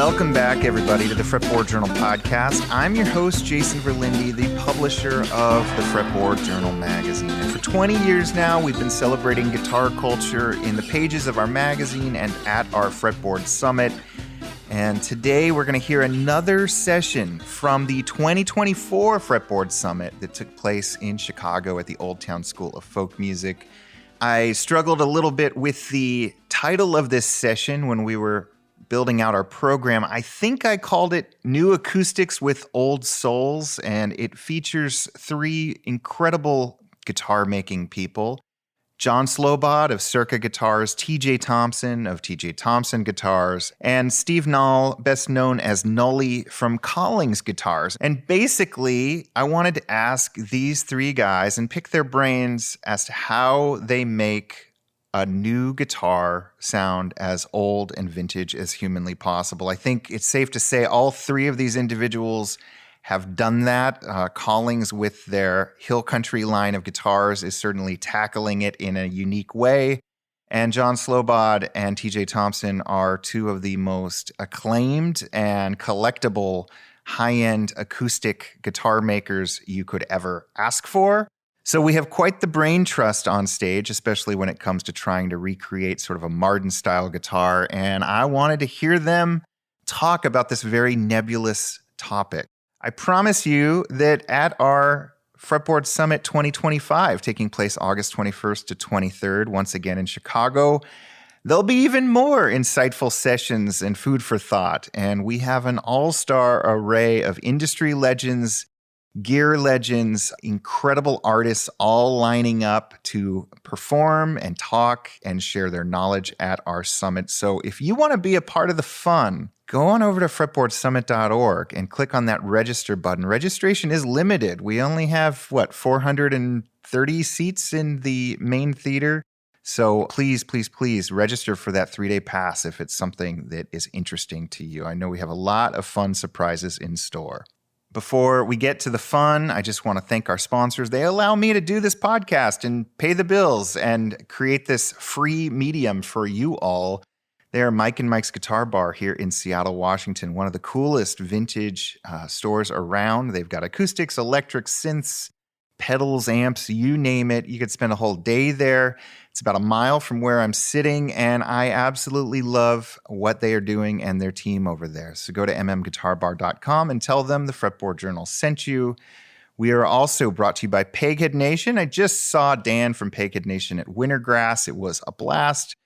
Welcome back, everybody, to the Fretboard Journal podcast. I'm your host, Jason Verlinde, the publisher of the Fretboard Journal magazine. And for 20 years now, we've been celebrating guitar culture in the pages of our magazine and at our Fretboard Summit. And today we're going to hear another session from the 2024 Fretboard Summit that took place in Chicago at the Old Town School of Folk Music. I struggled a little bit with the title of this session when we were building out our program. I think I called it New Acoustics with Old Souls, and it features three incredible guitar-making people. John Slobod of Circa Guitars, TJ Thompson of TJ Thompson Guitars, and Steve Nall, best known as Nully from Collings Guitars. And basically, I wanted to ask these three guys and pick their brains as to how they make a new guitar sound as old and vintage as humanly possible. I think it's safe to say all three of these individuals have done that. Collings, with their Hill Country line of guitars, is certainly tackling it in a unique way. And John Slobod and TJ Thompson are two of the most acclaimed and collectible high-end acoustic guitar makers you could ever ask for. So we have quite the brain trust on stage, especially when it comes to trying to recreate sort of a Martin-style guitar. And I wanted to hear them talk about this very nebulous topic. I promise you that at our Fretboard Summit 2025, taking place August 21st to 23rd, once again in Chicago, there'll be even more insightful sessions and food for thought. And we have an all-star array of industry legends, gear legends, incredible artists all lining up to perform and talk and share their knowledge at our summit. So if you want to be a part of the fun, go on over to fretboardsummit.org and click on that register button. Registration is limited. We only have, 430 seats in the main theater. So please, please, please register for that 3-day pass if it's something that is interesting to you. I know we have a lot of fun surprises in store. Before we get to the fun, I just want to thank our sponsors. They allow me to do this podcast and pay the bills and create this free medium for you all. They are Mike and Mike's Guitar Bar here in Seattle, Washington, one of the coolest vintage stores around. They've got acoustics, electrics, synths, pedals, amps, you name it. You could spend a whole day there. It's about a mile from where I'm sitting, and I absolutely love what they are doing and their team over there. So go to mmguitarbar.com and tell them the Fretboard Journal sent you. We are also brought to you by Peghead Nation. I just saw Dan from Peghead Nation at Wintergrass. It was a blast.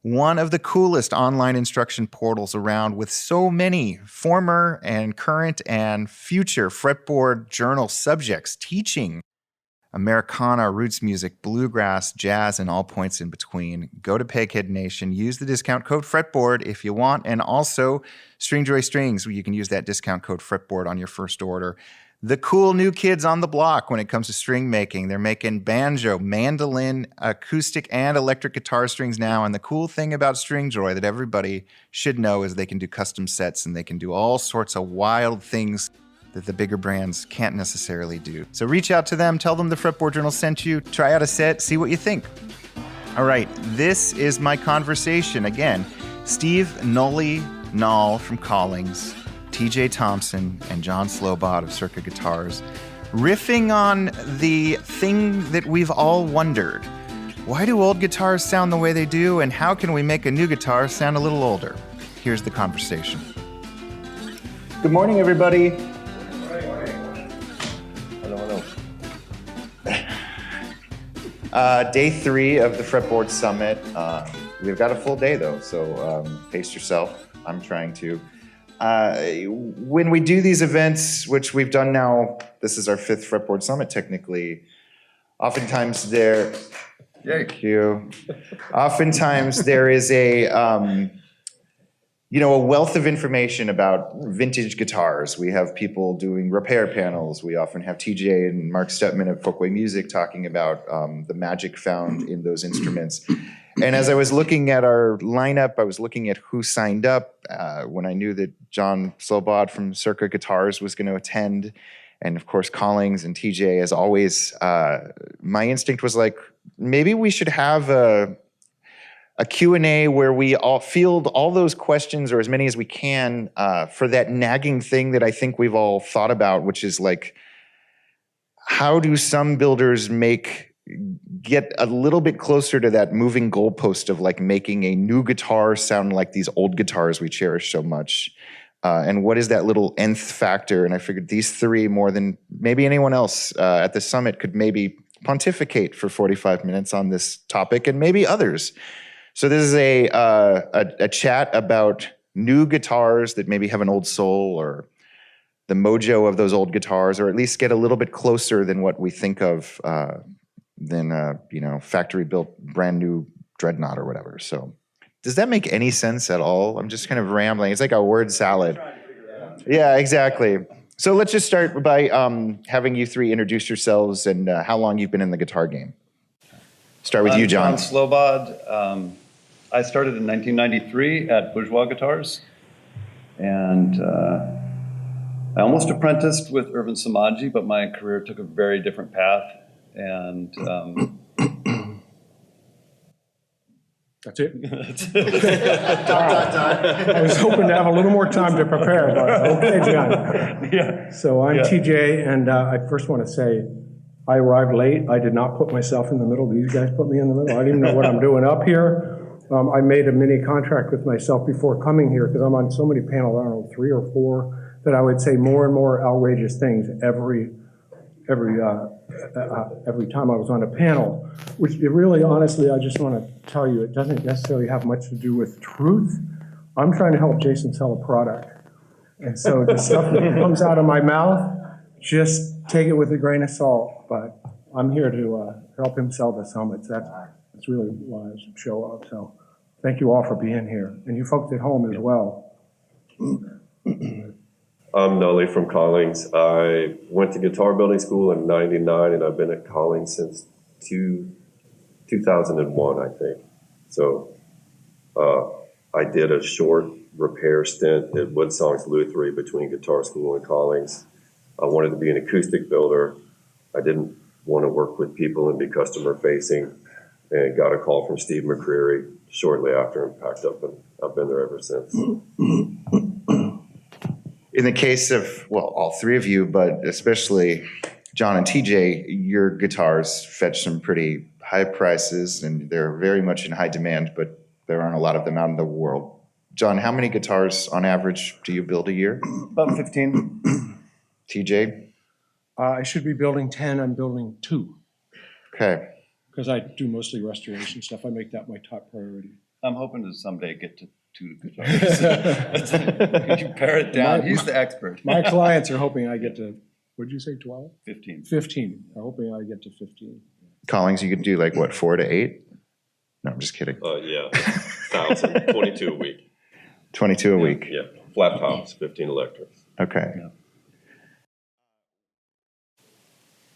One of the coolest online instruction portals around, with so many former and current and future Fretboard Journal subjects teaching Americana, roots music, bluegrass, jazz, and all points in between. Go to Peghead Nation. Use the discount code Fretboard if you want. And also Stringjoy Strings, where you can use that discount code Fretboard on your first order. The cool new kids on the block when it comes to string making. They're making banjo, mandolin, acoustic, and electric guitar strings now. And the cool thing about Stringjoy that everybody should know is they can do custom sets and they can do all sorts of wild things that the bigger brands can't necessarily do. So reach out to them, tell them the Fretboard Journal sent you, try out a set, see what you think. All right, this is my conversation. Again, Steve Nully Nall from Collings, TJ Thompson, and John Slobod of Circa Guitars, riffing on the thing that we've all wondered. Why do old guitars sound the way they do, and how can we make a new guitar sound a little older? Here's the conversation. Good morning, everybody. Day 3 of the Fretboard Summit. We've got a full day, though, so pace yourself. I'm trying to. When we do these events, which we've done now, this is our 5th Fretboard Summit, technically, oftentimes there... Thank you. Oftentimes there is a wealth of information about vintage guitars. We have people doing repair panels. We often have TJ and Mark Stepman at Folkway Music talking about the magic found in those instruments. And as I was looking at our lineup, I was looking at who signed up when I knew that John Slobod from Circa Guitars was going to attend. And of course, Collings and TJ, as always, my instinct was like, maybe we should have a Q&A where we all field all those questions, or as many as we can, for that nagging thing that I think we've all thought about, which is like, how do some builders get a little bit closer to that moving goalpost of like making a new guitar sound like these old guitars we cherish so much? And what is that little nth factor? And I figured these three, more than maybe anyone else at the summit, could maybe pontificate for 45 minutes on this topic, and maybe others. So this is a chat about new guitars that maybe have an old soul, or the mojo of those old guitars, or at least get a little bit closer than what we think of than factory built brand new Dreadnought or whatever. So does that make any sense at all? I'm just kind of rambling. It's like a word salad. Yeah, exactly. So let's just start by having you three introduce yourselves and how long you've been in the guitar game. Start with you, John. I'm Slobod. I started in 1993 at Bourgeois Guitars, and I almost apprenticed with Irvin Samaji, but my career took a very different path. And that's it. I was hoping to have a little more time to prepare, but okay, John. Yeah. So I'm TJ, and I first want to say I arrived late. I did not put myself in the middle. These guys put me in the middle. I didn't even know what I'm doing up here. I made a mini contract with myself before coming here, because I'm on so many panels, I don't know, 3 or 4, that I would say more and more outrageous things every time I was on a panel, which it really, honestly, I just want to tell you, it doesn't necessarily have much to do with truth. I'm trying to help Jason sell a product. And so the stuff that comes out of my mouth, just take it with a grain of salt. But I'm here to help him sell the summits. That's really why I show up. So thank you all for being here. And you folks at home as well. I'm Nully from Collings. I went to guitar building school in '99, and I've been at Collings since 2001, I think. So I did a short repair stint at Woodsong's Luthery between guitar school and Collings. I wanted to be an acoustic builder. I didn't want to work with people and be customer facing, and got a call from Steve McCreary shortly after and packed up, and I've been there ever since. In the case of, well, all three of you, but especially John and TJ, your guitars fetch some pretty high prices, and they're very much in high demand, but there aren't a lot of them out in the world. John, how many guitars on average do you build a year? About 15. TJ? I should be building 10. I'm building 2. Okay. Because I do mostly restoration stuff. I make that my top priority. I'm hoping to someday get to 2 guitars. You pare it down. He's the expert. My clients are hoping I get to, what did you say, 12? 15. 15. They're hoping I get to 15. Collings, you could do like, what, 4 to 8? No, I'm just kidding. Yeah, 1,000, 22 a week. 22 a week. Yeah, flat tops, 15 electrics. Okay. Yeah.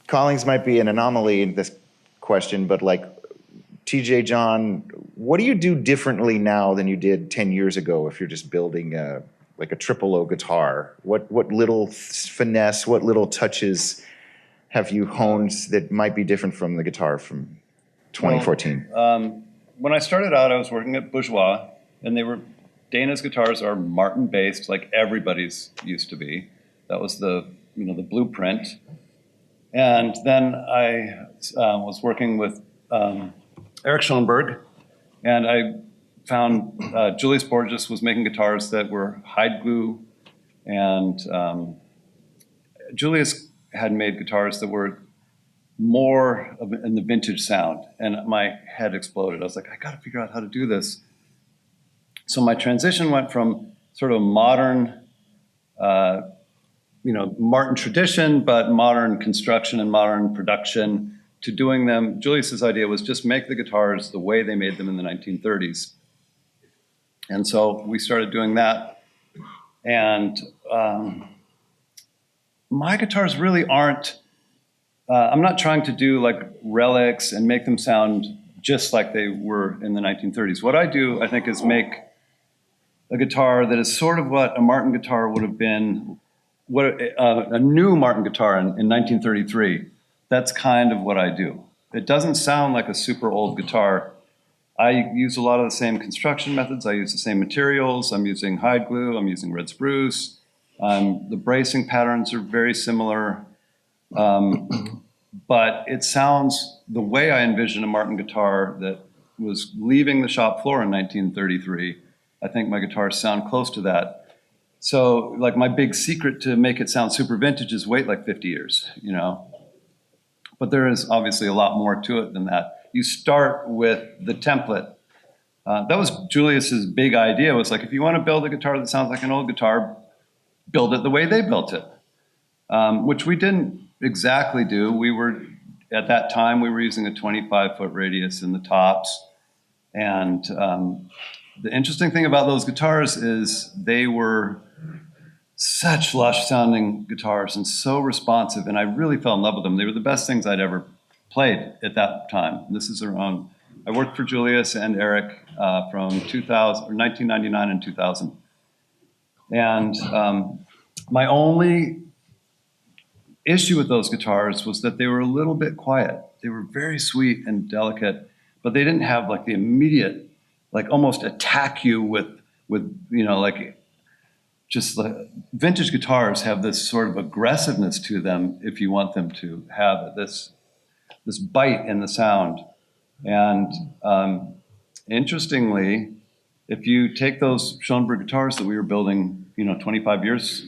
Collings might be an anomaly in this question, but like TJ, John, what do you do differently now than you did 10 years ago if you're just building like a triple O guitar? What little finesse, what little touches have you honed that might be different from the guitar from 2014? Well, when I started out, I was working at Bourgeois, and Dana's guitars are Martin based, like everybody's used to be. That was the blueprint. And then I was working with Eric Schoenberg, and I found Julius Borges was making guitars that were hide glue, and Julius had made guitars that were more in the vintage sound, and my head exploded. I was like, I got to figure out how to do this. So my transition went from sort of modern, Martin tradition, but modern construction and modern production, to doing them. Julius's idea was just make the guitars the way they made them in the 1930s. And so we started doing that. And my guitars really aren't, I'm not trying to do like relics and make them sound just like they were in the 1930s. What I do, I think, is make a guitar that is sort of what a Martin guitar would have been, what a new Martin guitar in 1933. That's kind of what I do. It doesn't sound like a super old guitar, I use a lot of the same construction methods. I use the same materials. I'm using hide glue. I'm using red spruce. The bracing patterns are very similar. But it sounds the way I envision a Martin guitar that was leaving the shop floor in 1933. I think my guitars sound close to that. So like my big secret to make it sound super vintage is wait like 50 years, you know. But there is obviously a lot more to it than that. You start with the template. That was Julius's big idea, was like, if you want to build a guitar that sounds like an old guitar, build it the way they built it, which we didn't exactly do. We were, at that time, we were using a 25-foot radius in the tops. And the interesting thing about those guitars is they were such lush-sounding guitars and so responsive, and I really fell in love with them. They were the best things I'd ever played at that time. This is around, I worked for Julius and Eric from 1999 and 2000. And my only issue with those guitars was that they were a little bit quiet. They were very sweet and delicate, but they didn't have like the immediate, like almost attack you with you know, like just like vintage guitars have this sort of aggressiveness to them if you want them to have this bite in the sound. And interestingly, if you take those Schoenberg guitars that we were building, you know, 25 years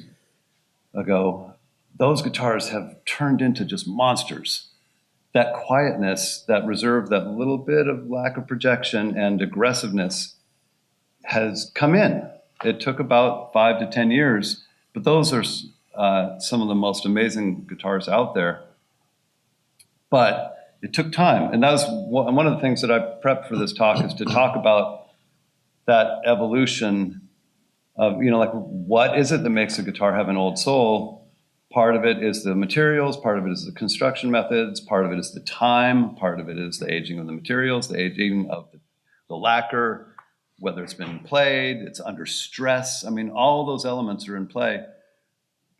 ago, those guitars have turned into just monsters. That quietness, that reserve, that little bit of lack of projection and aggressiveness has come in. It took about 5 to 10 years, but those are some of the most amazing guitars out there. But it took time. And that was one of the things that I prepped for this talk, is to talk about that evolution of, you know, like, what is it that makes a guitar have an old soul? Part of it is the materials, part of it is the construction methods, part of it is the time, part of it is the aging of the materials, the aging of the lacquer, whether it's been played, it's under stress. I mean, all those elements are in play.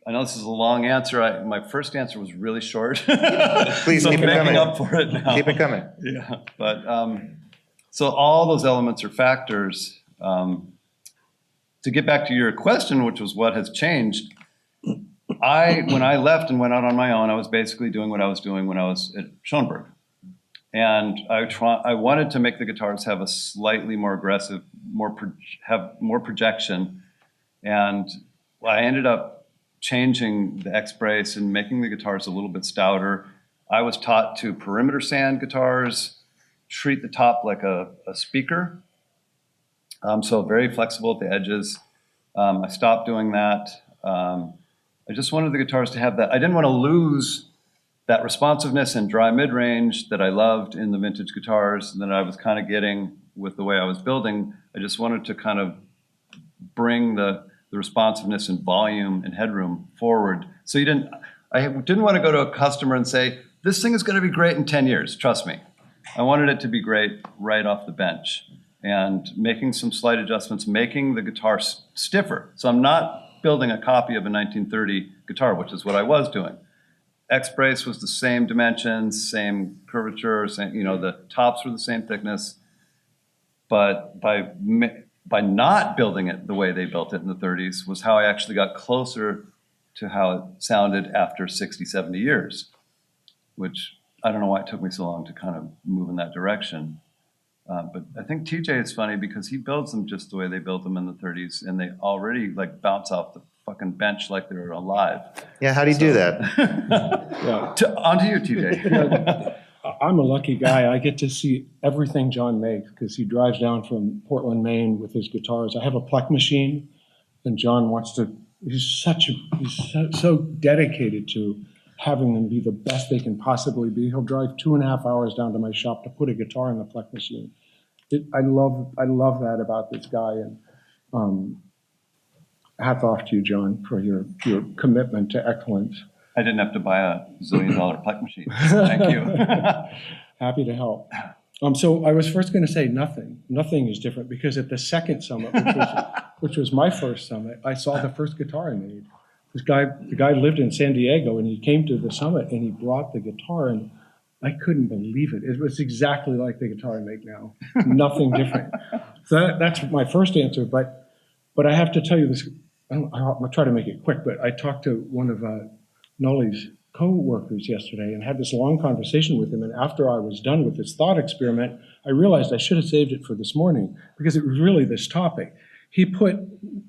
I know this is a long answer. My first answer was really short. Please so keep it making coming. up for it now. Keep it coming. Yeah, but so all those elements are factors. To get back to your question, which was what has changed, when I left and went out on my own, I was basically doing what I was doing when I was at Schoenberg. And I wanted to make the guitars have a slightly more aggressive, have more projection. And I ended up changing the X-brace and making the guitars a little bit stouter. I was taught to perimeter sand guitars, treat the top like a speaker. So very flexible at the edges. I stopped doing that. I just wanted the guitars to have that. I didn't want to lose that responsiveness and dry mid-range that I loved in the vintage guitars and that I was kind of getting with the way I was building. I just wanted to kind of bring the responsiveness and volume and headroom forward. So I didn't want to go to a customer and say, this thing is going to be great in 10 years, trust me. I wanted it to be great right off the bench, and making some slight adjustments, making the guitar stiffer. So I'm not building a copy of a 1930 guitar, which is what I was doing. X-brace was the same dimensions, same curvature, same, you know, the tops were the same thickness. But by not building it the way they built it in the 30s was how I actually got closer to how it sounded after 60, 70 years, which I don't know why it took me so long to kind of move in that direction. But I think TJ is funny because he builds them just the way they built them in the 30s, and they already like bounce off the fucking bench like they're alive. Yeah, how do you do that? Yeah. On to you, TJ. I'm a lucky guy. I get to see everything John makes because he drives down from Portland, Maine with his guitars. I have a pluck machine, and John he's so dedicated to having them be the best they can possibly be. He'll drive 2.5 hours down to my shop to put a guitar in the pluck machine. I love that about this guy, and hats off to you, John, for your commitment to excellence. I didn't have to buy a $1 pluck machine. Thank you. Happy to help. So I was first going to say nothing. Nothing is different because at the second summit, which was my first summit, I saw the first guitar I made. The guy lived in San Diego, and he came to the summit and he brought the guitar, and I couldn't believe it. It was exactly like the guitar I make now. Nothing different. So that's my first answer. But I have to tell you this. I'll try to make it quick. But I talked to one of Nully's co-workers yesterday and had this long conversation with him. And after I was done with this thought experiment, I realized I should have saved it for this morning because it was really this topic. He put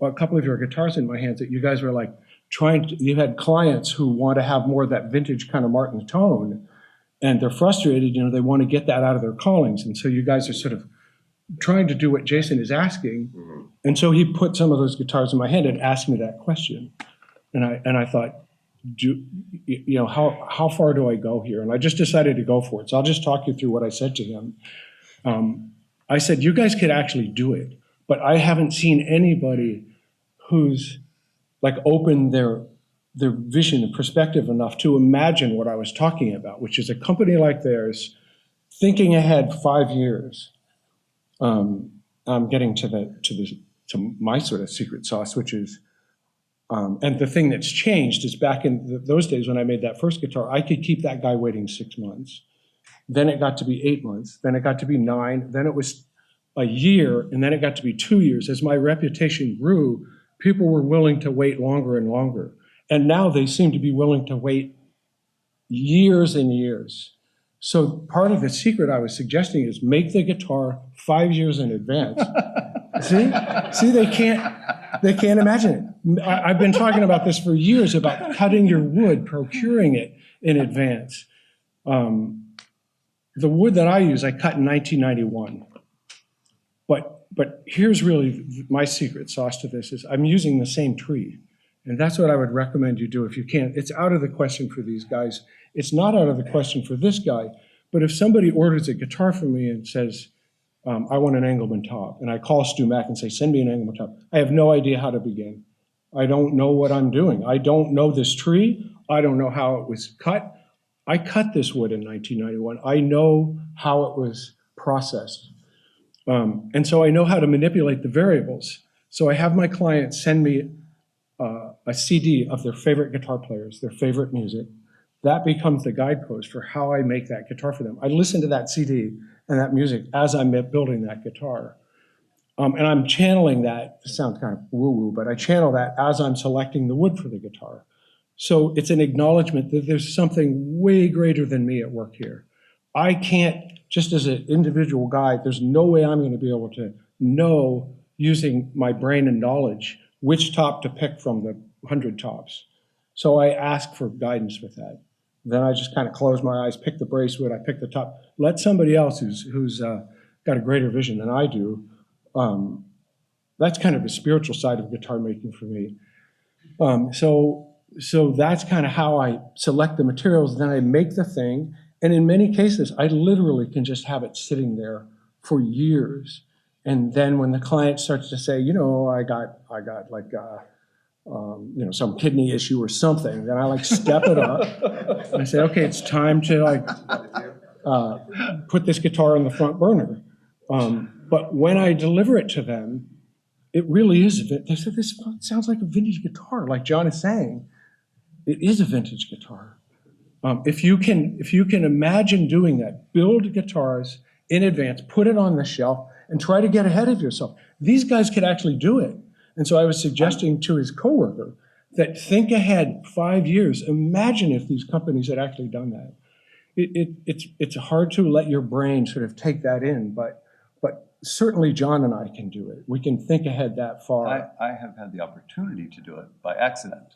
a couple of your guitars in my hands that you guys were like you had clients who want to have more of that vintage kind of Martin tone. And they're frustrated, they want to get that out of their Collings. And so you guys are sort of trying to do what Jason is asking. Mm-hmm. And so he put some of those guitars in my hand and asked me that question. And I thought, how far do I go here? And I just decided to go for it. So I'll just talk you through what I said to him. I said, you guys could actually do it, but I haven't seen anybody who's like opened their vision and perspective enough to imagine what I was talking about, which is a company like theirs thinking ahead 5 years. I'm getting to my sort of secret sauce, which is, and the thing that's changed is back in those days when I made that first guitar, I could keep that guy waiting 6 months. Then it got to be 8 months. Then it got to be 9. Then it was a year, and then it got to be 2 years. As my reputation grew, people were willing to wait longer and longer. And now they seem to be willing to wait years and years. So part of the secret I was suggesting is make the guitar 5 years in advance. See, they can't imagine it. I've been talking about this for years about cutting your wood, procuring it in advance. The wood that I use, I cut in 1991. But here's really my secret sauce to this is I'm using the same tree. And that's what I would recommend you do if you can. It's out of the question for these guys. It's not out of the question for this guy. But if somebody orders a guitar from me and says, I want an Engelmann top, and I call Stu Mack and say, send me an Engelmann top, I have no idea how to begin. I don't know what I'm doing. I don't know this tree. I don't know how it was cut. I cut this wood in 1991. I know how it was processed. And so I know how to manipulate the variables. So I have my clients send me a CD of their favorite guitar players, their favorite music. That becomes the guidepost for how I make that guitar for them. I listen to that CD and that music as I'm building that guitar. And I'm channeling that, it sounds kind of woo-woo, but I channel that as I'm selecting the wood for the guitar. So it's an acknowledgement that there's something way greater than me at work here. I can't, just as an individual guy, there's no way I'm going to be able to know, using my brain and knowledge, which top to pick from the 100 tops. So I ask for guidance with that. Then I just kind of close my eyes, pick the bracewood, I pick the top. Let somebody else who's got a greater vision than I do. That's kind of the spiritual side of guitar making for me. So that's kind of how I select the materials. Then I make the thing. And in many cases, I literally can just have it sitting there for years. And then when the client starts to say, I got like, some kidney issue or something, then I like step it up and I say, okay, it's time to like put this guitar on the front burner. But when I deliver it to them, it really is, they said, this sounds like a vintage guitar, like John is saying. It is a vintage guitar. If you can imagine doing that, build guitars in advance, put it on the shelf, and try to get ahead of yourself. These guys could actually do it. And so I was suggesting to his coworker that think ahead 5 years. Imagine if these companies had actually done that. It's hard to let your brain sort of take that in, but certainly John and I can do it. We can think ahead that far. I have had the opportunity to do it by accident.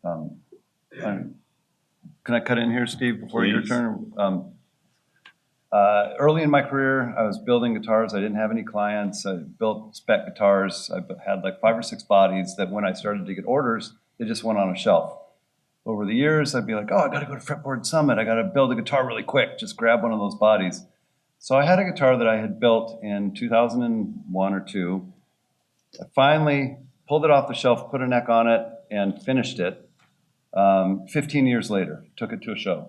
Can I cut in here, Steve, before Please. your turn? Early in my career, I was building guitars. I didn't have any clients. I built spec guitars. I had like 5 or 6 bodies that when I started to get orders, they just went on a shelf. Over the years, I'd be like, I got to go to Fretboard Summit. I got to build a guitar really quick. Just grab one of those bodies. So I had a guitar that I had built in 2001 or 2. I finally pulled it off the shelf, put a neck on it, and finished it. 15 years later, took it to a show.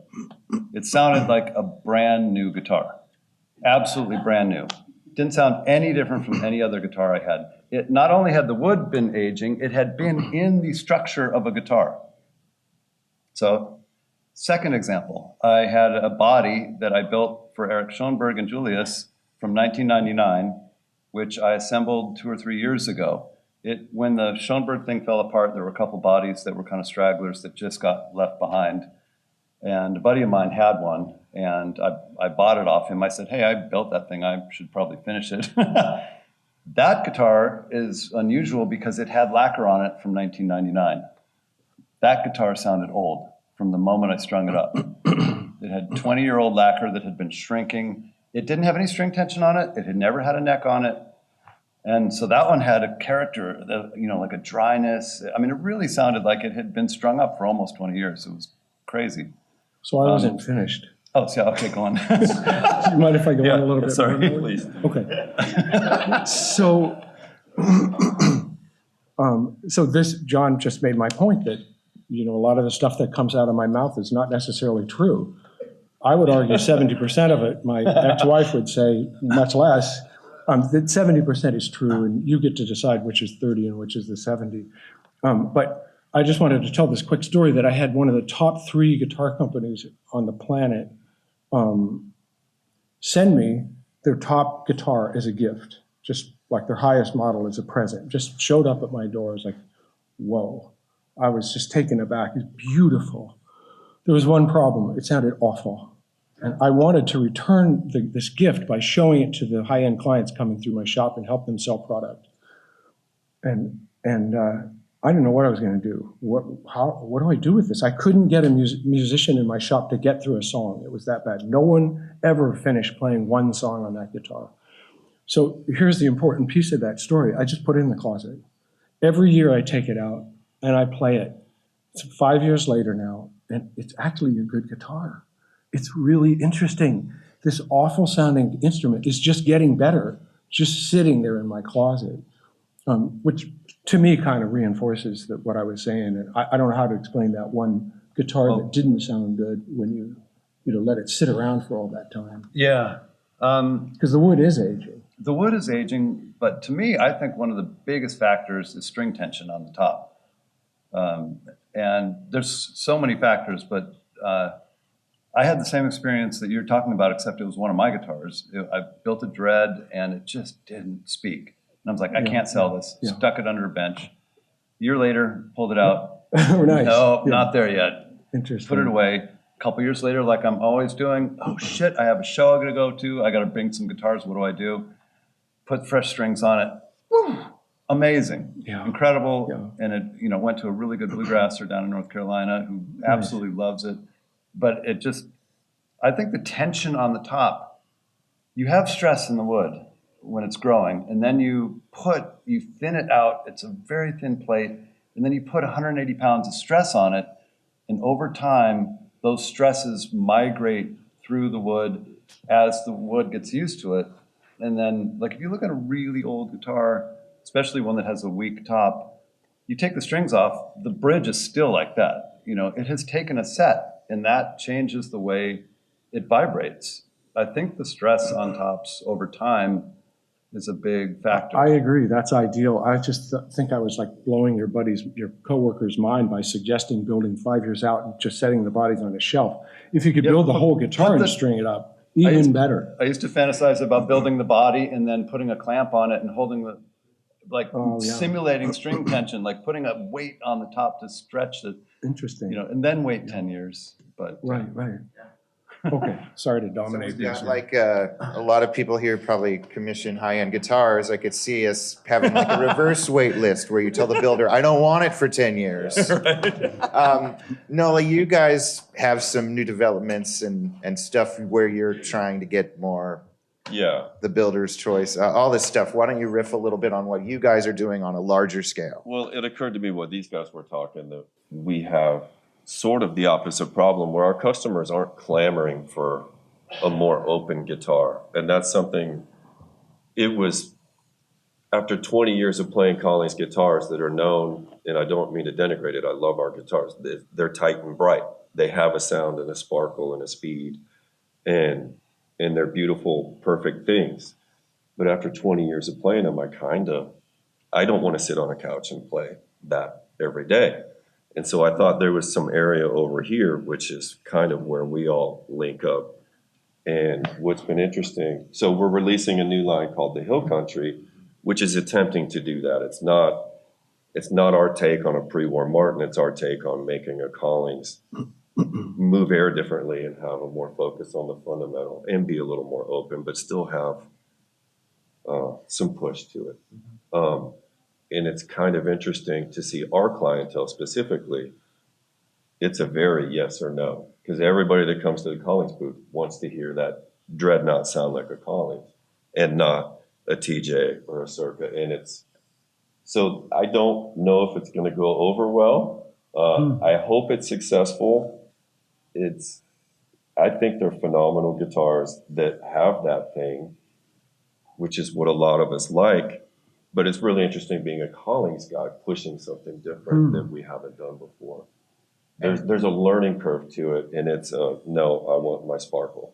It sounded like a brand new guitar. Absolutely brand new. Didn't sound any different from any other guitar I had. It not only had the wood been aging, it had been in the structure of a guitar. So Second example, I had a body that I built for Eric Schoenberg and Julius from 1999, which I assembled 2 or 3 years ago. When the Schoenberg thing fell apart, there were a couple bodies that were kind of stragglers that just got left behind. And a buddy of mine had one, and I bought it off him. I said, hey, I built that thing. I should probably finish it. That guitar is unusual because it had lacquer on it from 1999. That guitar sounded old from the moment I strung it up. It had 20-year-old lacquer that had been shrinking. It didn't have any string tension on it. It had never had a neck on it. And so that one had a character, like a dryness. I mean, it really sounded like it had been strung up for almost 20 years. It was crazy. So I wasn't finished. Oh, so, okay, go on. Do you mind if I go on a little bit sorry, more? please. Okay. So, so this, John just made my point that, a lot of the stuff that comes out of my mouth is not necessarily true. I would argue 70% of it, my ex-wife would say much less, that 70% is true, and you get to decide which is 30 and which is the 70. But I just wanted to tell this quick story that I had one of the top 3 guitar companies on the planet send me their top guitar as a gift, just like their highest model as a present. Just showed up at my door. I was like, whoa. I was just taken aback. It's beautiful. There was one problem. It sounded awful. And I wanted to return this gift by showing it to the high-end clients coming through my shop and help them sell product. And I didn't know what I was going to do. What do I do with this? I couldn't get a musician in my shop to get through a song. It was that bad. No one ever finished playing one song on that guitar. So here's the important piece of that story. I just put it in the closet. Every year I take it out and I play it. It's 5 years later now, and it's actually a good guitar. It's really interesting. This awful sounding instrument is just getting better, just sitting there in my closet, which to me kind of reinforces what I was saying. And I don't know how to explain that one guitar that didn't sound good when you let it sit around for all that time. Yeah. Because the wood is aging. The wood is aging, but to me, I think one of the biggest factors is string tension on the top. And there's so many factors, but I had the same experience that you're talking about, except it was one of my guitars. I built a Dread, and it just didn't speak. And I was like, I can't sell this. Yeah. Stuck it under a bench. A year later, pulled it out. Nice. No, Yeah. not there yet. Interesting. Put it away. A couple years later, like I'm always doing, oh shit, I have a show I gotta go to. I gotta bring some guitars. What do? Put fresh strings on it. Woo! Amazing. Yeah. Incredible. Yeah. And it went to a really good bluegrasser down in North Carolina who absolutely loves it. But I think the tension on the top, you have stress in the wood when it's growing, and then you thin it out. It's a very thin plate, and then you put 180 pounds of stress on it, and over time, those stresses migrate through the wood as the wood gets used to it. And then, like if you look at a really old guitar, especially one that has a weak top, you take the strings off, the bridge is still like that. It has taken a set, and that changes the way it vibrates. I think the stress on tops over time is a big factor. I agree. That's ideal. I just think I was like blowing your coworker's mind by suggesting building 5 years out and just setting the bodies on a shelf. If you could build the whole guitar and string it up, even better. I used to fantasize about building the body and then putting a clamp on it and holding simulating string tension, like putting a weight on the top to stretch it. Interesting. And then wait 10 years. But Right. Okay, sorry to dominate these. Like a lot of people here probably commission high-end guitars. I could see us having like a reverse wait list where you tell the builder, I don't want it for 10 years. Nully, you guys have some new developments and stuff where you're trying to get more the builder's choice, all this stuff. Why don't you riff a little bit on what you guys are doing on a larger scale? Well, it occurred to me what these guys were talking, that we have sort of the opposite problem where our customers aren't clamoring for a more open guitar. And that's something, it was after 20 years of playing Collings guitars that are known, and I don't mean to denigrate it, I love our guitars. They're tight and bright. They have a sound and a sparkle and a speed, and they're beautiful, perfect things. But after 20 years of playing them, I don't want to sit on a couch and play that every day. And so I thought there was some area over here, which is kind of where we all link up. And what's been interesting, so we're releasing a new line called the Hill Country, which is attempting to do that. It's not our take on a pre-war Martin, it's our take on making a Collings move air differently and have a more focus on the fundamental and be a little more open, but still have some push to it. And it's kind of interesting to see our clientele specifically. It's a very yes or no, because everybody that comes to the Collings booth wants to hear that Dreadnought sound like a Collings and not a TJ or a Circa. And so I don't know if it's going to go over well. I hope it's successful. I think they're phenomenal guitars that have that thing, which is what a lot of us like. But it's really interesting being a Collings guy pushing something different that we haven't done before. There's a learning curve to it, and it's no, I want my sparkle.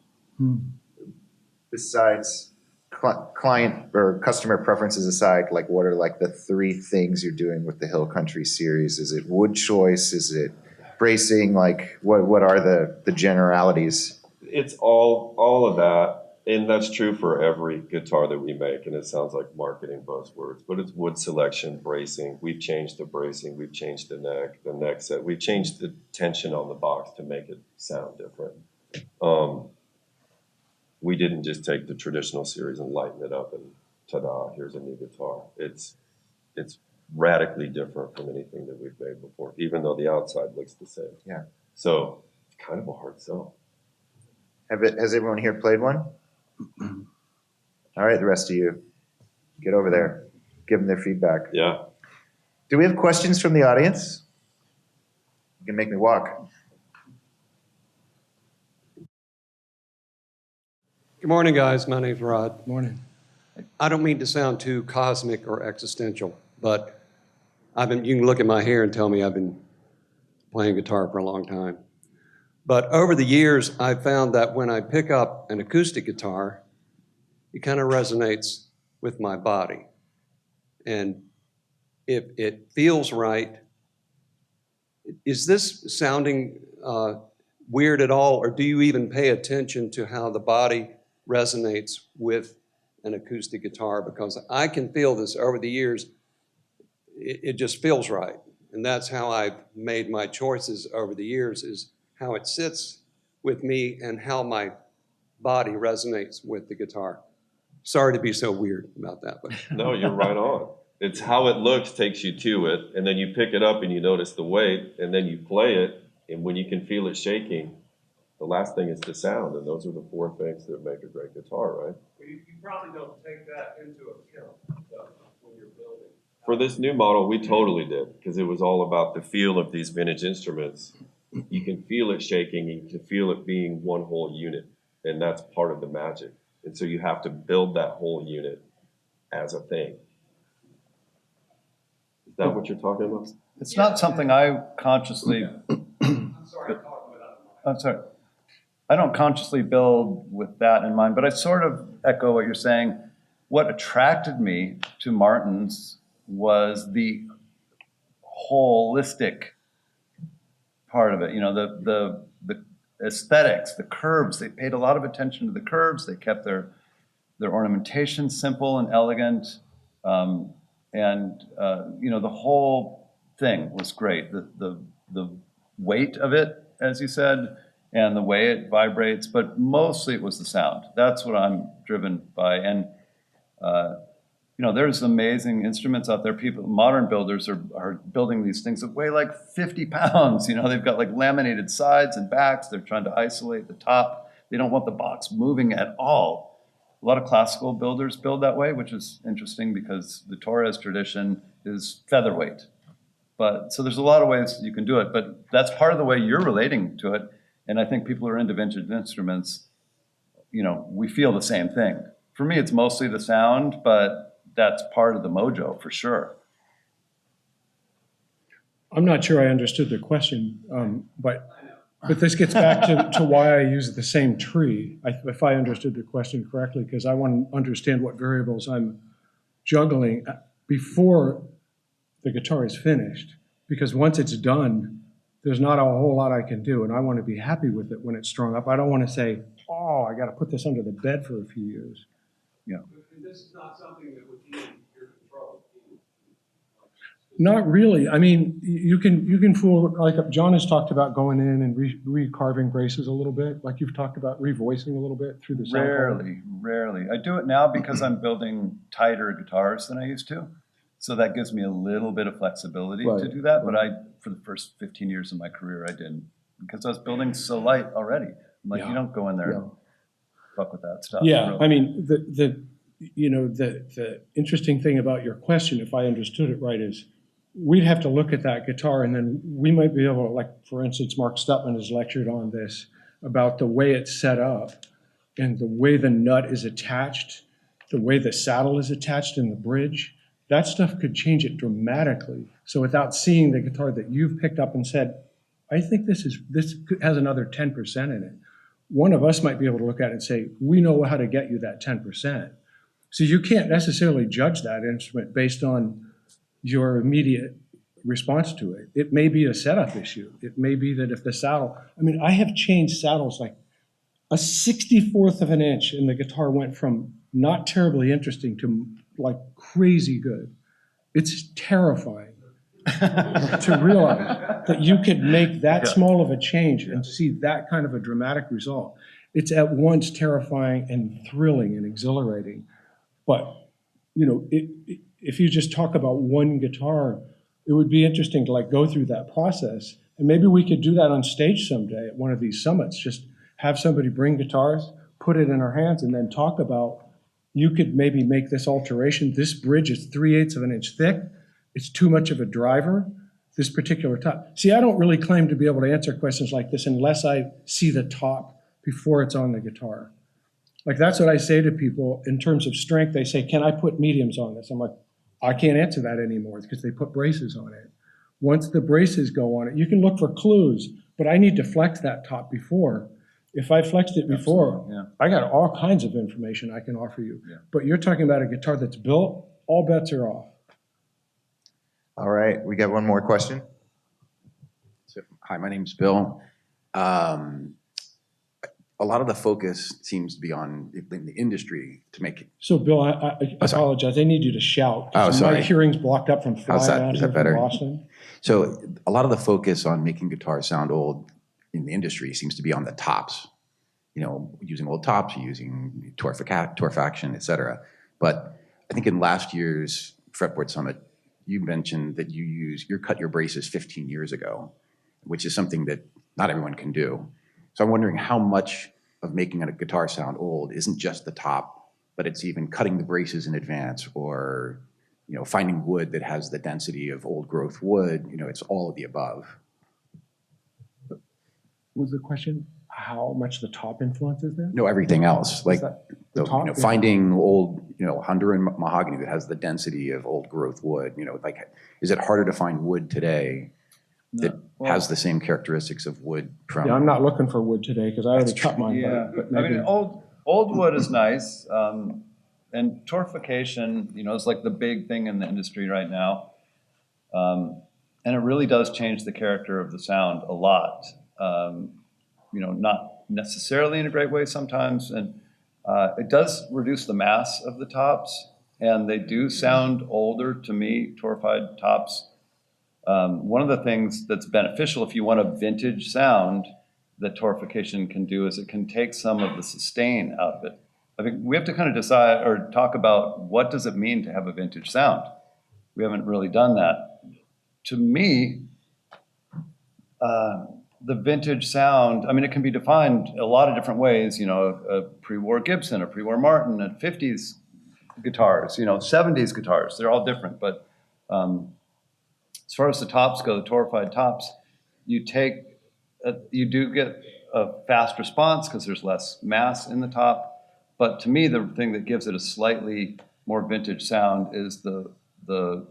Besides client or customer preferences aside, like what are like the 3 things you're doing with the Hill Country series? Is it wood choice? Is it bracing? Like what are the generalities? It's all of that. And that's true for every guitar that we make, and it sounds like marketing buzzwords, but it's wood selection, bracing. We've changed the bracing, we've changed the neck set, we've changed the tension on the box to make it sound different. We didn't just take the traditional series and lighten it up and ta-da, here's a new guitar. It's radically different from anything that we've made before, even though the outside looks the same. Yeah. So it's kind of a hard sell. Has everyone here played one? All right, the rest of you, get over there, give them their feedback. Yeah. Do we have questions from the audience? You can make me walk. Good morning, guys. My name's Rod. Morning. I don't mean to sound too cosmic or existential, but you can look at my hair and tell me I've been playing guitar for a long time. But over the years, I've found that when I pick up an acoustic guitar, it kind of resonates with my body. And if it feels right, is this sounding weird at all, or do you even pay attention to how the body resonates with an acoustic guitar? Because I can feel this over the years, it just feels right. And that's how I've made my choices over the years, is how it sits with me and how my body resonates with the guitar. Sorry to be so weird about that, but No, you're right on. It's how it looks takes you to it, and then you pick it up and you notice the weight, and then you play it, and when you can feel it shaking, the last thing is the sound, and those are the 4 things that make a great guitar, right? you probably don't take that into account when you're building. For this new model, we totally did, because it was all about the feel of these vintage instruments. You can feel it shaking, and you can feel it being one whole unit, and that's part of the magic. And so you have to build that whole unit as a thing. Is that what you're talking about? It's not something I consciously, I'm sorry, I'm sorry. I don't consciously build with that in mind, but I sort of echo what you're saying. What attracted me to Martin's was the holistic part of it. You know, the aesthetics, the curves. They paid a lot of attention to the curves. They kept their ornamentation simple and elegant, and you know, the whole thing was great. The weight of it, as you said, and the way it vibrates, but mostly it was the sound. That's what I'm driven by. And you know, there's amazing instruments out there. Modern builders are building these things that weigh like 50 pounds. You know, they've got like laminated sides and backs. They're trying to isolate the top. They don't want the box moving at all. A lot of classical builders build that way, which is interesting because the Torres tradition is featherweight. But so there's a lot of ways you can do it, but that's part of the way you're relating to it. And I think people who are into vintage instruments, you know, we feel the same thing. For me, it's mostly the sound, but that's part of the mojo for sure. I'm not sure I understood the question, but this gets back to why I use the same tree, if I understood the question correctly, because I want to understand what variables I'm juggling before the guitar is finished. because once it's done, there's not a whole lot I can do, and I want to be happy with it when it's strung up. I don't want to say, oh, I got to put this under the bed for a few years. Yeah. This is not something that would be in your control. Not really. I mean, you can fool, like John has talked about going in and recarving braces a little bit, like you've talked about revoicing a little bit through the sound quality. Rarely. I do it now because I'm building tighter guitars than I used to. So that gives me a little bit of flexibility to do that. But for the first 15 years of my career, I didn't, because I was building so light already. I'm like, you don't go in there and fuck with that stuff. Yeah, really. I mean, the interesting thing about your question, if I understood it right, is we'd have to look at that guitar, and then we might be able to, like, for instance, Mark Stutman has lectured on this, about the way it's set up and the way the nut is attached, the way the saddle is attached in the bridge. That stuff could change it dramatically. So without seeing the guitar that you've picked up and said, I think this has another 10% in it, one of us might be able to look at it and say, we know how to get you that 10%. So you can't necessarily judge that instrument based on your immediate response to it. It may be a setup issue. It may be that if the saddle, I mean, I have changed saddles like a 64th of an inch, and the guitar went from not terribly interesting to like crazy good. It's terrifying to realize that you could make that small of a change and see that kind of a dramatic result. It's at once terrifying and thrilling and exhilarating. But, you know, if you just talk about one guitar, it would be interesting to like go through that process. And maybe we could do that on stage someday at one of these summits. Just have somebody bring guitars, put it in our hands, and then talk about, you could maybe make this alteration. This bridge is 3/8 of an inch thick. It's too much of a driver, this particular top. See, I don't really claim to be able to answer questions like this unless I see the top before it's on the guitar. Like, that's what I say to people in terms of strength. They say, can I put mediums on this? I'm like, I can't answer that anymore because they put braces on it. Once the braces go on it, you can look for clues, but I need to flex that top before. If I flexed it before, I got all kinds of information I can offer you. Yeah. But you're talking about a guitar that's built, all bets are off. All right, we got one more question. So, hi, my name's Bill. A lot of the focus seems to be on in the industry to make it. So, Bill, I apologize. I need you to shout. Oh, sorry. My hearing's blocked up from flying out Is here that from better? Boston. So a lot of the focus on making guitars sound old in the industry seems to be on the tops, you know, using old tops, using torfaction, et cetera. But I think in last year's Fretboard Summit, you mentioned that you cut your braces 15 years ago, which is something that not everyone can do. So I'm wondering how much of making a guitar sound old isn't just the top, but it's even cutting the braces in advance, or, you know, finding wood that has the density of old growth wood. You know, it's all of the above. Was the question how much the top influences there? No, everything else, like the you top? know, finding old, you know, Honduran mahogany that has the density of old growth wood. You know, like, is it harder to find wood today that has the same characteristics of wood from? Yeah, I'm not looking for wood today because I already cut mine. Yeah, But I maybe, mean, old wood is nice, and torfication, you know, is like the big thing in the industry right now, and it really does change the character of the sound a lot. You know, not necessarily in a great way sometimes, and it does reduce the mass of the tops, and they do sound older to me, torfied tops. One of the things that's beneficial if you want a vintage sound that torfication can do is it can take some of the sustain out of it. I think we have to kind of decide or talk about what does it mean to have a vintage sound. We haven't really done that. To me, the vintage sound, I mean, it can be defined a lot of different ways, you know, a pre-war Gibson, a pre-war Martin, and 50s guitars, you know, 70s guitars, they're all different. But as far as the tops go, the torfied tops, you do get a fast response because there's less mass in the top. But to me, the thing that gives it a slightly more vintage sound is the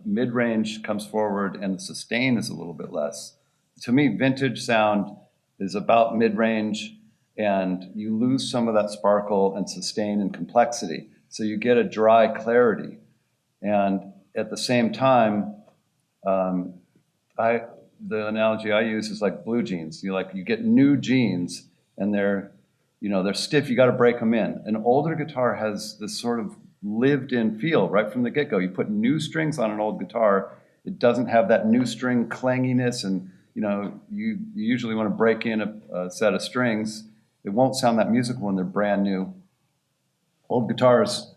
mid-range comes forward and the sustain is a little bit less. To me, vintage sound is about mid-range, and you lose some of that sparkle and sustain and complexity. So you get a dry clarity. And at the same time, the analogy I use is like blue jeans. You get new jeans and they're stiff. You got to break them in. An older guitar has this sort of lived-in feel right from the get-go. You put new strings on an old guitar, it doesn't have that new string clanginess, and you usually want to break in a set of strings. It won't sound that musical when they're brand new. Old guitars,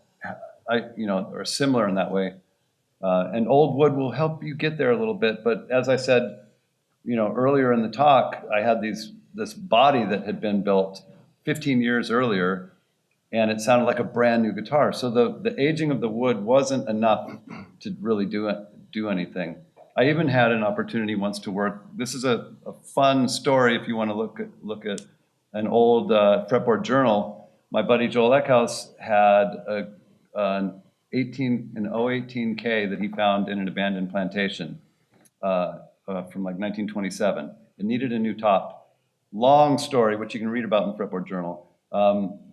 are similar in that way. And old wood will help you get there a little bit. But as I said, earlier in the talk, I had this body that had been built 15 years earlier, and it sounded like a brand new guitar. So the aging of the wood wasn't enough to really do anything. I even had an opportunity once to work. This is a fun story if you want to look at an old fretboard journal. My buddy Joel Eckhouse had an 018K that he found in an abandoned plantation from like 1927. It needed a new top. Long story, which you can read about in the Fretboard Journal.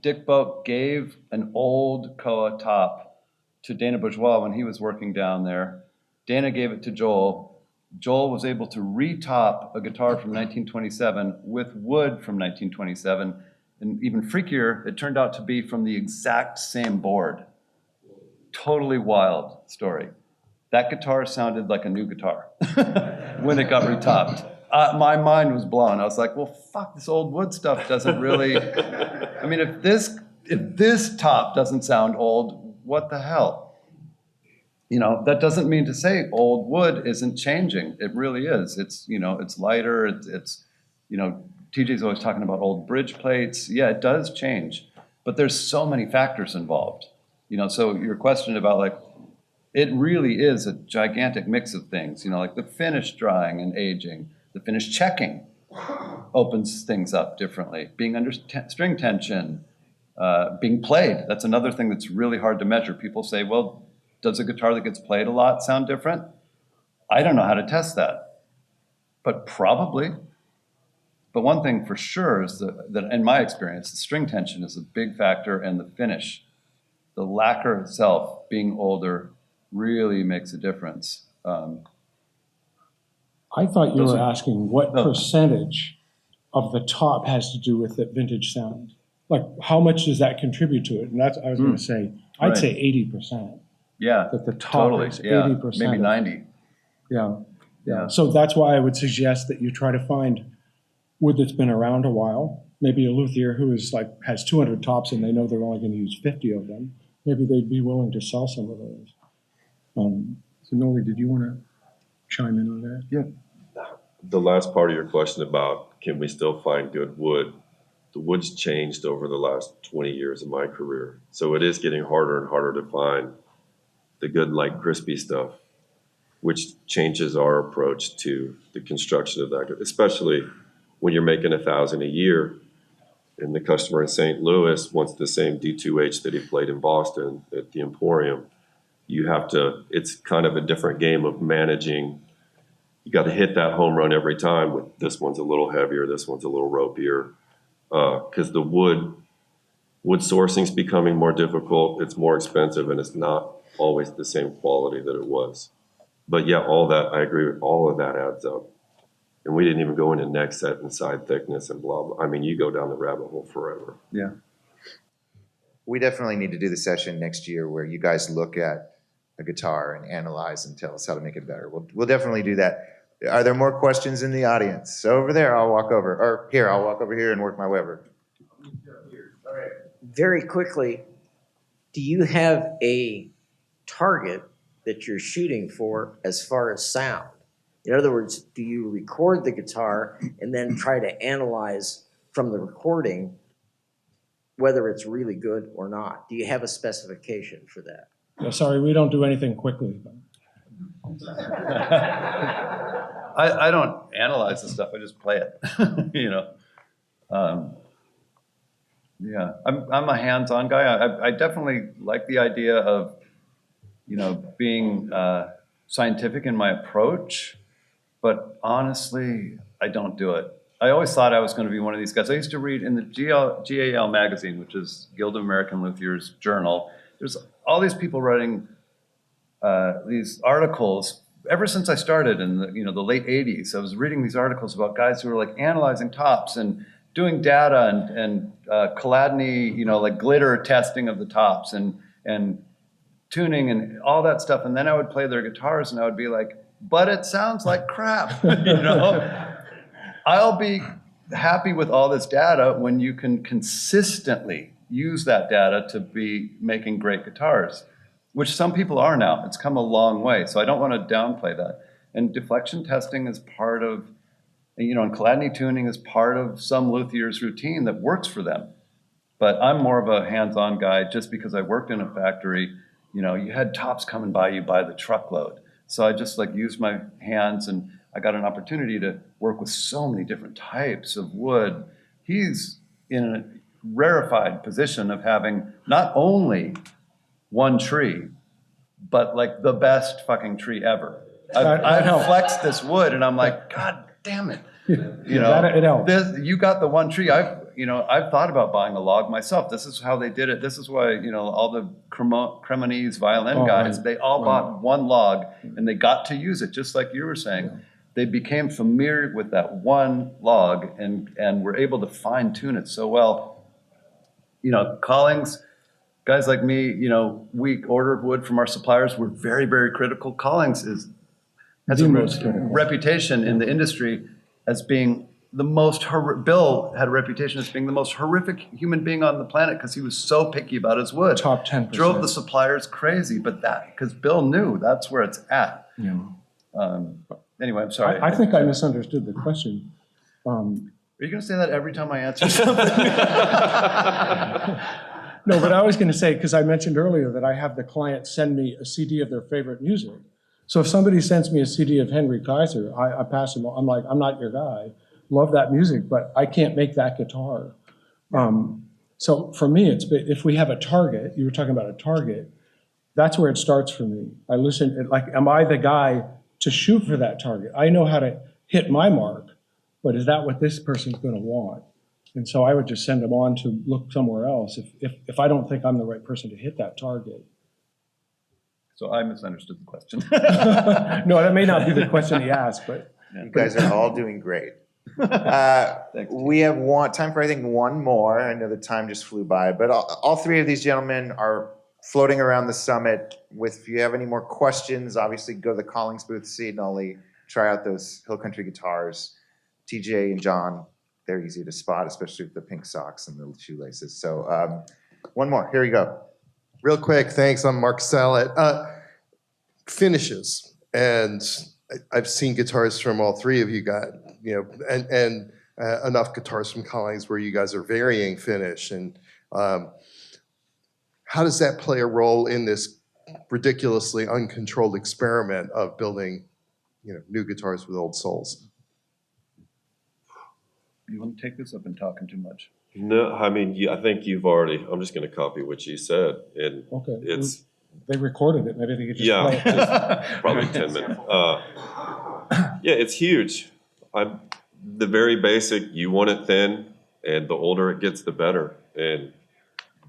Dick Boak gave an old Koa top to Dana Bourgeois when he was working down there. Dana gave it to Joel. Joel was able to retop a guitar from 1927 with wood from 1927. And even freakier, it turned out to be from the exact same board. Totally wild story. That guitar sounded like a new guitar when it got retopped. My mind was blown. I was like, well, fuck, this old wood stuff doesn't really, I mean, if this top doesn't sound old, what the hell? That doesn't mean to say old wood isn't changing. It really is. It's, it's lighter. It's TJ's always talking about old bridge plates. Yeah, it does change, but there's so many factors involved. So your question about it really is a gigantic mix of things, like the finish drying and aging, the finish checking opens things up differently, being under string tension, being played. That's another thing that's really hard to measure. People say, well, does a guitar that gets played a lot sound different? I don't know how to test that, but probably. But one thing for sure is that in my experience, the string tension is a big factor, and the finish. The lacquer itself, being older, really makes a difference. I thought you were asking what percentage of the top has to do with the vintage sound. Like, how much does that contribute to it? And that's, I was going to say, I'd Right. say 80%. Yeah, That the top totally. is Yeah, 80%. maybe 90. Yeah. Yeah. So that's why I would suggest that you try to find wood that's been around a while. Maybe a luthier who has 200 tops and they know they're only going to use 50 of them. Maybe they'd be willing to sell some of those. So Nully, did you want to chime in on that? Yeah. The last part of your question about can we still find good wood, the wood's changed over the last 20 years of my career. So it is getting harder and harder to find the good, light, crispy stuff, which changes our approach to the construction of that, especially when you're making 1,000 a year and the customer in St. Louis wants the same D2H that he played in Boston at the Emporium. It's kind of a different game of managing. You got to hit that home run every time. With this one's a little heavier, this one's a little ropier, because the wood sourcing's becoming more difficult. It's more expensive, and it's not always the same quality that it was. But yeah, I agree with all of that adds up. And we didn't even go into neck set and side thickness and blah, blah. I mean, you go down the rabbit hole forever. Yeah. We definitely need to do the session next year where you guys look at a guitar and analyze and tell us how to make it better. We'll definitely do that. Are there more questions in the audience? So over there, I'll walk over here and work my way over. Very quickly, do you have a target that you're shooting for as far as sound? In other words, do you record the guitar and then try to analyze from the recording whether it's really good or not? Do you have a specification for that? Yeah, sorry, we don't do anything quickly. I don't analyze the stuff. I just play it. Yeah, I'm a hands-on guy. I definitely like the idea of, being scientific in my approach, but honestly, I don't do it. I always thought I was going to be one of these guys. I used to read in the GAL magazine, which is Guild of American Luthiers Journal. There's all these people writing these articles ever since I started in the late 80s, I was reading these articles about guys who were like analyzing tops and doing data and Chladni, like glitter testing of the tops and tuning and all that stuff. And then I would play their guitars and I would be like, but it sounds like crap, I'll be happy with all this data when you can consistently use that data to be making great guitars, which some people are now. It's come a long way. So I don't want to downplay that. And deflection testing is part of, and Chladni tuning is part of some luthier's routine that works for them. But I'm more of a hands-on guy just because I worked in a factory. You had tops coming by you by the truckload. So I just used my hands, and I got an opportunity to work with so many different types of wood. He's in a rarefied position of having not only one tree, but the best fucking tree ever. I've flexed this wood and I'm like, God damn it. It helps. You got the one tree. I've thought about buying a log myself. This is how they did it. This is why, all the Cremonese violin guys, they all bought one log and they got to use it, just like you were saying. Yeah. They became familiar with that one log and were able to fine tune it so well. Collings, guys like me, we order wood from our suppliers. We're very, very critical. Collings has a reputation in the industry as being the most Bill had a reputation as being the most horrific human being on the planet because he was so picky about his wood. Top 10%. Drove the suppliers crazy, but because Bill knew that's where it's at. Yeah. Anyway, I'm sorry. I think I misunderstood the question. Are you going to say that every time I answer something? No, but I was going to say, because I mentioned earlier that I have the client send me a CD of their favorite music. So if somebody sends me a CD of Henry Kaiser, I pass them. I'm like, I'm not your guy. Love that music, but I can't make that guitar. So for me, if we have a target, you were talking about a target, that's where it starts for me. I listen, am I the guy to shoot for that target? I know how to hit my mark, but is that what this person's going to want? And so I would just send them on to look somewhere else if I don't think I'm the right person to hit that target. So I misunderstood the question. No, that may not be the question he asked, but. You guys are all doing great. We have time for, I think, one more. I know the time just flew by, but all three of these gentlemen are floating around the summit. If you have any more questions, obviously go to the Collings booth, see Nully, try out those Hill Country guitars. TJ and John, they're easy to spot, especially with the pink socks and the shoelaces. So one more, here we go. Real quick, thanks. I'm Mark Sallet. Finishes, and I've seen guitars from all three of you guys, and enough guitars from Collings where you guys are varying finish. And how does that play a role in this ridiculously uncontrolled experiment of building, new guitars with old souls? You want to take this? I've been talking too much. No, I mean, I think you've already, I'm just going to copy what you said. And okay. They recorded it. Maybe they could just play it. Yeah, probably 10 minutes. Yeah, it's huge. The very basic, you want it thin, and the older it gets, the better. And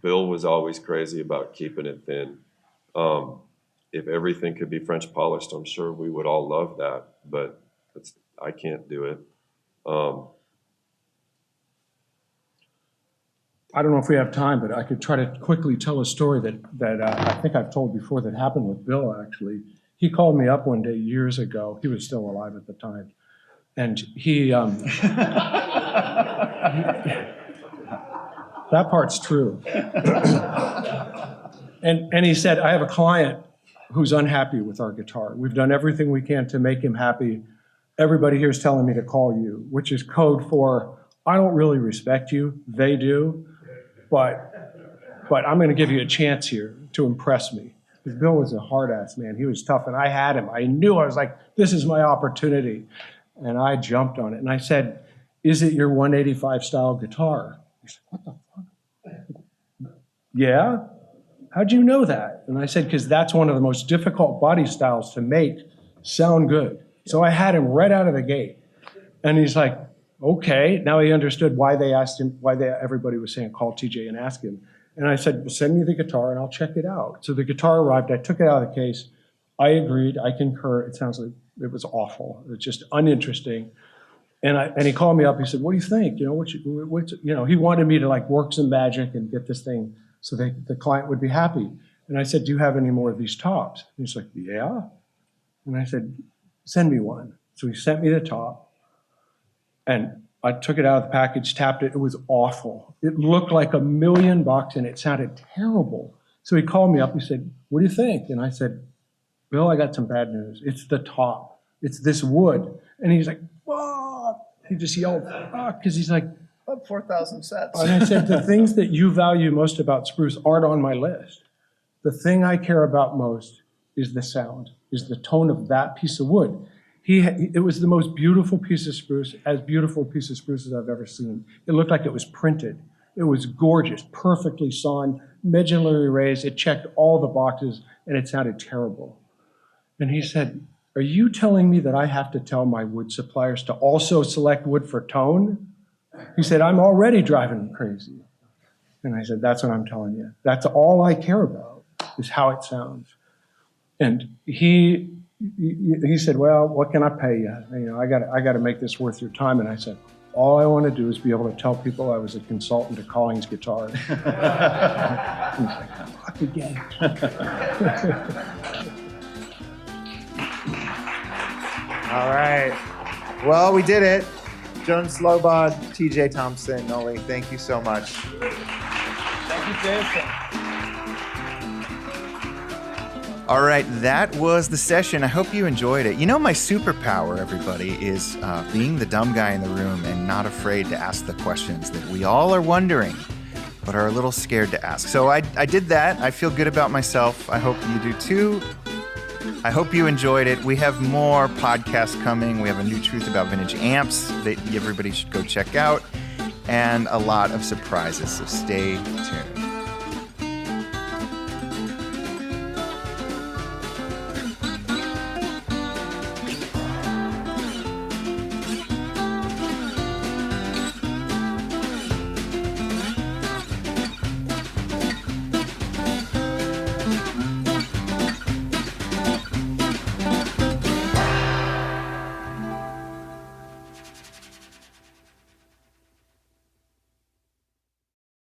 Bill was always crazy about keeping it thin. If everything could be French polished, I'm sure we would all love that, but I can't do it. I don't know if we have time, but I could try to quickly tell a story that I think I've told before that happened with Bill, actually. He called me up one day years ago. He was still alive at the time. And he, that part's true. And he said, I have a client who's unhappy with our guitar. We've done everything we can to make him happy. Everybody here is telling me to call you, which is code for, I don't really respect you. They do. But I'm going to give you a chance here to impress me. Because Bill was a hard-ass man. He was tough, and I had him. I knew, I was like, this is my opportunity. And I jumped on it. And I said, is it your 185 style guitar? He said, what the fuck? Yeah? How'd you know that? And I said, because that's one of the most difficult body styles to make sound good. So I had him right out of the gate. And he's like, okay. Now he understood why they asked him, everybody was saying, call TJ and ask him. And I said, well, send me the guitar and I'll check it out. So the guitar arrived. I took it out of the case. I agreed, I concur, it sounds like it was awful, it's just uninteresting. And he called me up, he said, what do you think? You know, he wanted me to like work some magic and get this thing so that the client would be happy. And I said, do you have any more of these tops? And he's like, yeah. And I said, send me one. So he sent me the top, and I took it out of the package, tapped it, it was awful. It looked like $1,000,000 and it sounded terrible. So he called me up, he said, what do you think? And I said, Bill, I got some bad news. It's the top, it's this wood. And he's like, fuck. He just yelled, fuck, because he's like, About 4,000 sets. and I said, the things that you value most about spruce aren't on my list. The thing I care about most is the sound, is the tone of that piece of wood. It was the most beautiful piece of spruce, as beautiful a piece of spruce as I've ever seen. It looked like it was printed. It was gorgeous, perfectly sawn, medullary raised. It checked all the boxes, and it sounded terrible. And he said, are you telling me that I have to tell my wood suppliers to also select wood for tone? He said, I'm already driving them crazy. And I said, that's what I'm telling you. That's all I care about, is how it sounds. And he said, well, what can I pay you? You know, I got to make this worth your time. And I said, all I want to do is be able to tell people I was a consultant to Collings Guitars. He's like, fuck again. All right. Well, we did it. Joan Slobod, TJ Thompson, Nully, thank you so much. Thank you, Jason. All right, that was the session. I hope you enjoyed it. You know, my superpower, everybody, is being the dumb guy in the room and not afraid to ask the questions that we all are wondering, but are a little scared to ask. So I did that. I feel good about myself. I hope you do too. I hope you enjoyed it. We have more podcasts coming. We have a new truth about vintage amps that everybody should go check out, and a lot of surprises, so stay tuned.